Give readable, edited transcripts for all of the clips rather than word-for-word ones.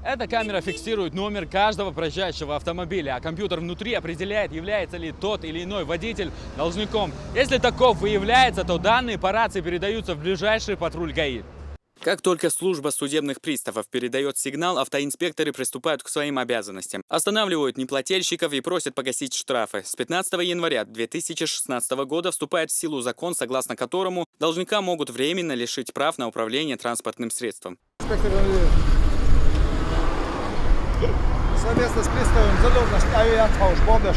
Эта камера фиксирует номер каждого проезжающего автомобиля, а компьютер внутри определяет, является ли тот или иной водитель должником. Если таков выявляется, то данные по рации передаются в ближайший патруль ГАИ. Как только служба судебных приставов передает сигнал, автоинспекторы приступают к своим обязанностям. Останавливают неплательщиков и просят погасить штрафы. С 15 января 2016 года вступает в силу закон, согласно которому должника могут временно лишить прав на управление транспортным средством. Совместно с приставом задолженность авиатауш, помнишь,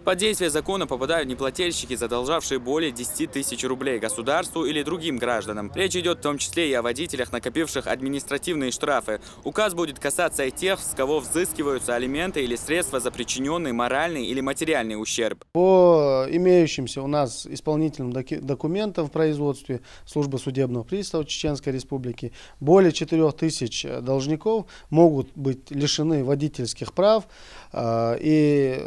Под действие закона попадают неплательщики, задолжавшие более 10 тысяч рублей государству или другим гражданам. Речь идет в том числе и о водителях, накопивших административные штрафы. Указ будет касаться и тех, с кого взыскиваются алименты или средства за причиненный моральный или материальный ущерб. По имеющимся у нас исполнительным документам в производстве службы судебного пристава Чеченской Республики, более 4000 должников могут быть лишены водительских прав, и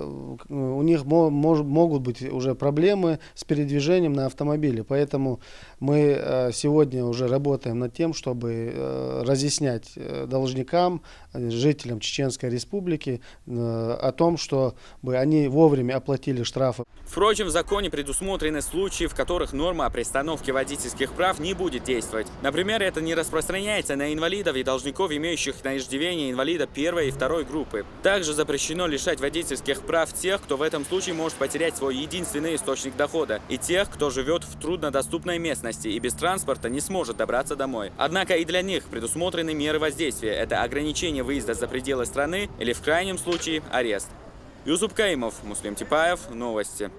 у них могут быть уже проблемы с передвижением на автомобиле. Поэтому мы сегодня уже работаем над тем, чтобы разъяснять должникам, жителям Чеченской Республики о том, чтобы они вовремя оплатили штрафы. Впрочем, в законе предусмотрены случаи, в которых норма о приостановке водительских прав не будет действовать. Например, это не распространяется на инвалидов и должников, имеющих на иждивении инвалида первой и второй группы. Также запрещено лишать водительских прав тех, кто в этом случае может потерять свой единственный источник дохода, и тех, кто живет в труднодоступной местности и без транспорта не сможет добраться домой. Однако и для них предусмотрены меры воздействия. Это ограничение выезда за пределы страны или, в крайнем случае, арест. Юсуп Каимов, Муслим Типаев, новости.